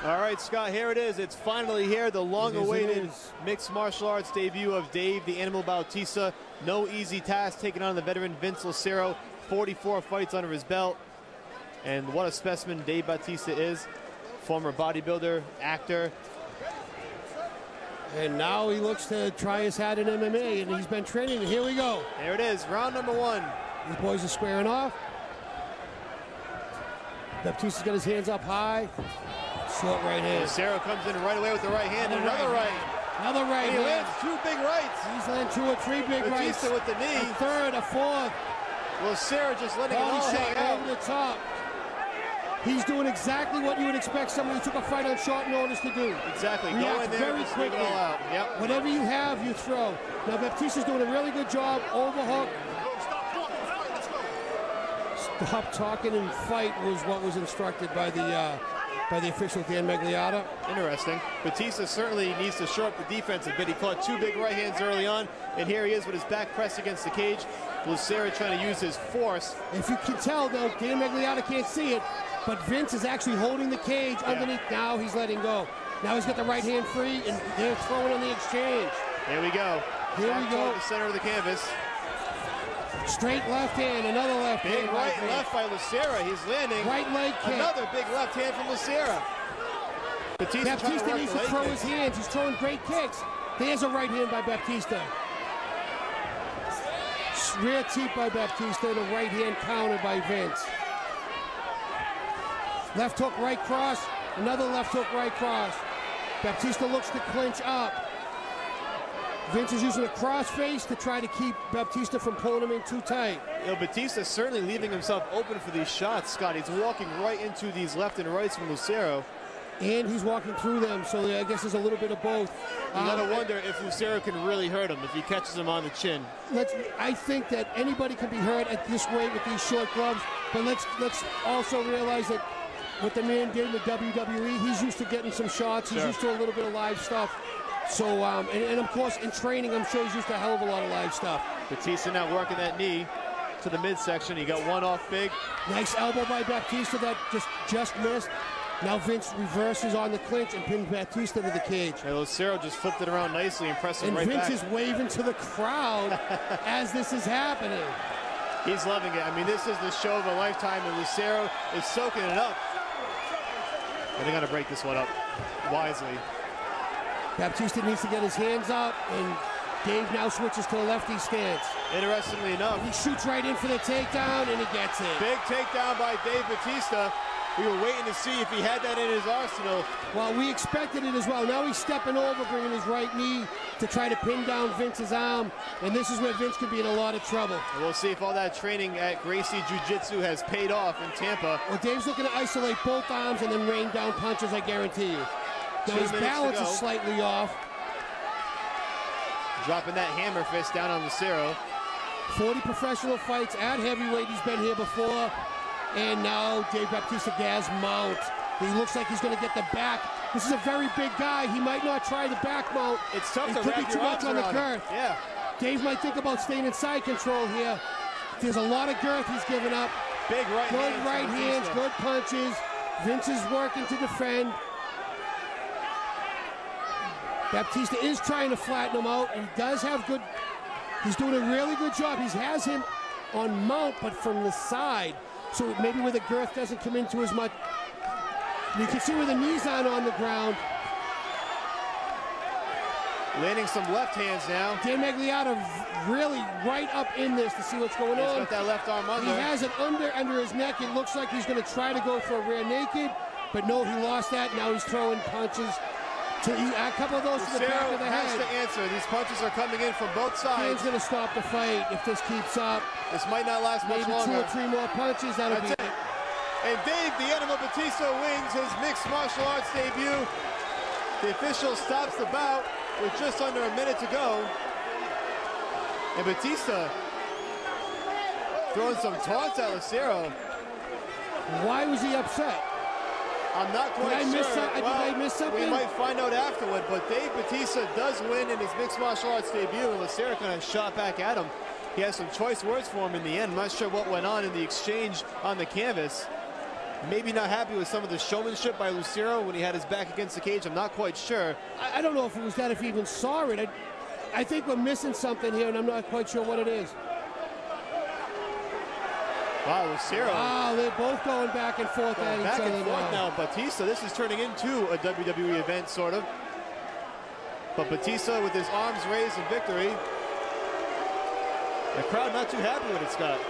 All right, Scott, here it is. It's finally here, the long-awaited mixed martial arts debut of Dave the Animal Batista. No easy task taking on the veteran Vince Lucero. 44 fights under his belt. And what a specimen Dave Batista is. Former bodybuilder, actor. And now he looks to try his hat in MMA, and he's been training. And here we go. There it is, round number one. These boys are squaring off. Batista's got his hands up high. Short right hand. Lucero comes in right away with the right hand, and another right. Another right and he hand. lands two big rights. He's landing 2 or 3 big rights. Batista with the knee. A third, a fourth. Lucero just letting it all hang out. Over the top. He's doing exactly what you would expect somebody who took a fight on short notice to do. Exactly. React Go in there very and just quickly. leave it all out. Yep. Whatever you have, you throw. Now Batista's doing a really good job. Overhook. Stop talking and fight was what was instructed by the official Dan Magliata. Interesting. Batista certainly needs to shore up the defense a bit. He caught 2 big right hands early on, and here he is with his back pressed against the cage. Lucero trying to use his force. If you can tell, though, Dan Magliata can't see it, but Vince is actually holding the cage underneath. Now he's letting go. Now he's got the right hand free, and they're throwing on the exchange. Here we go. Here we go. The center of the canvas. Straight left hand, another left hand. Big right and left by Lucero. He's landing. Right leg kick. Another big left hand from Lucero. Batista needs to throw his hands. He's throwing great kicks. There's a right hand by Batista. Rear teep by Batista. The right hand countered by Vince. Left hook, right cross. Another left hook, right cross. Batista looks to clinch up. Vince is using a crossface to try to keep Batista from pulling him in too tight. You know, Batista's certainly leaving himself open for these shots, Scott. He's walking right into these left and rights from Lucero. And he's walking through them, so I guess there's a little bit of both. You gotta wonder if Lucero can really hurt him, if he catches him on the chin. I think that anybody can be hurt at this weight with these short gloves, but let's also realize that what the man did in the WWE, he's used to getting some shots. He's used to a little bit of live stuff. So, and of course, in training, I'm sure he's used to a hell of a lot of live stuff. Batista now working that knee to the midsection. He got one off big. Nice elbow by Batista that just missed. Now Vince reverses on the clinch and pins Batista to the cage. And Lucero just flipped it around nicely and pressed him right back. And Vince is waving to the crowd as this is happening. He's loving it. I mean, this is the show of a lifetime, and Lucero is soaking it up. And they're going to break this one up wisely. Baptista needs to get his hands up, and Dave now switches to the lefty stance. Interestingly enough, he shoots right in for the takedown, and he gets it. Big takedown by Dave Batista. We were waiting to see if he had that in his arsenal. Well, we expected it as well. Now he's stepping over, bringing his right knee to try to pin down Vince's arm, and this is where Vince could be in a lot of trouble. And we'll see if all that training at Gracie Jiu-Jitsu has paid off in Tampa. Well, Dave's looking to isolate both arms and then rain down punches, I guarantee you. Now his balance is slightly off. Dropping that hammer fist down on Lucero. 40 professional fights at heavyweight. He's been here before. And now Dave Batista gas mount. He looks like he's going to get the back. This is a very big guy. He might not try the back mount. It's tough to wrap your arms around. It could be too much on the girth. Yeah. Dave might think about staying in side control here. There's a lot of girth he's giving up. Big right good right hands, good punches. Vince is working to defend. Batista is trying to flatten him out, and he does have good. He's doing a really good job. He has him on mount, but from the side. So maybe where the girth doesn't come into as much. You can see where the knees aren't on the ground. Landing some left hands now. Dan Magliata really right up in this to see what's going on. He's got that left arm under. He has it under his neck. It looks like he's going to try to go for a rear naked, but no, he lost that. Now he's throwing punches. A couple of those to the back of the head. Has to answer. These punches are coming in from both sides. Dan's going to stop the fight if this keeps up. This might not last much longer. Maybe 2 or 3 more punches. That'll be it. And Dave the Animal Batista wins his mixed martial arts debut. The official stops the bout with just under a minute to go. And Batista throwing some taunts at Lucero. Why was he upset? I'm not quite sure. Did I miss something? We might find out afterward, but Dave Batista does win in his mixed martial arts debut, and Lucero kind of shot back at him. He has some choice words for him in the end. I'm not sure what went on in the exchange on the canvas. maybe not happy with some of the showmanship by Lucero when he had his back against the cage. I'm not quite sure. I don't know if it was that, if he even saw it. I think we're missing something here, and I'm not quite sure what it is. Wow, Lucero. Wow, they're both going back and forth at each other back and forth now. Batista, this is turning into a WWE event, sort of. But Batista with his arms raised in victory. The crowd not too happy with it, Scott.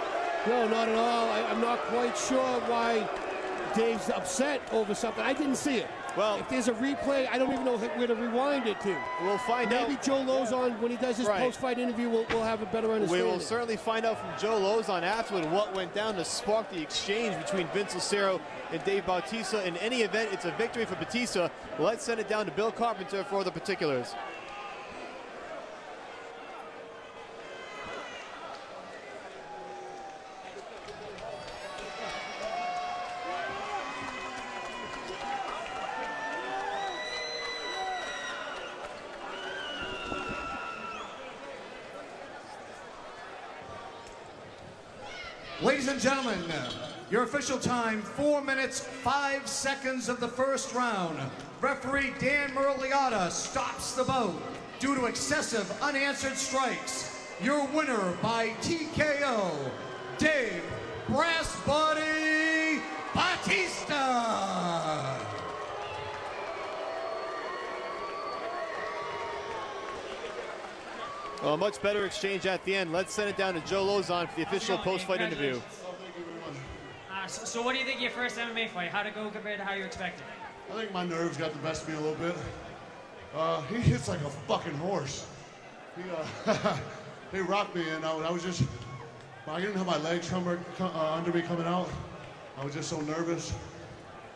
No, not at all. I'm not quite sure why Dave's upset over something. I didn't see it. Well, if there's a replay, I don't even know where to rewind it to. We'll find out. Maybe Joe Lozon, when he does his post-fight interview, we'll have a better understanding. We will certainly find out from Joe Lozon afterward what went down to spark the exchange between Vince Lucero and Dave Bautista. In any event, it's a victory for Batista. Let's send it down to Bill Carpenter for the particulars. Ladies and gentlemen, your official time, 4 minutes, 5 seconds of the first round. Referee Dan Muraliata stops the bout due to excessive unanswered strikes. Your winner by TKO, Dave Brass Body Batista. Well, a much better exchange at the end. Let's send it down to Joe Lozon for the official post-fight interview. So what do you think of your first MMA fight? How'd it go compared to how you expected? I think my nerves got the best of me a little bit. He hits like a fucking horse. He rocked me, and I was just, I didn't have my legs under me coming out. I was just so nervous.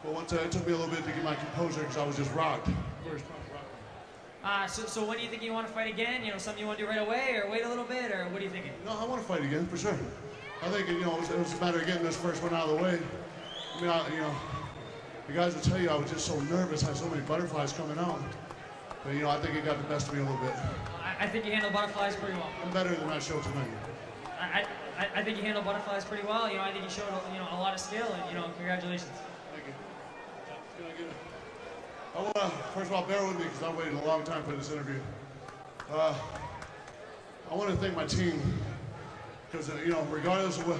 But once it took me a little bit to get my composure because I was just rocked. So when do you think you want to fight again? You know, something you want to do right away, or wait a little bit, or what are you thinking? No, I want to fight again for sure. I think it was a matter of getting this first one out of the way. I mean, the guys will tell you I was just so nervous. I had so many butterflies coming out. But I think it got the best of me a little bit. I think you handle butterflies pretty well. I'm better than I showed tonight. I think you handle butterflies pretty well. I think you showed a lot of skill, and congratulations. Thank you. I want to, first of all, bear with me because I've waited a long time for this interview. I want to thank my team because, regardless of what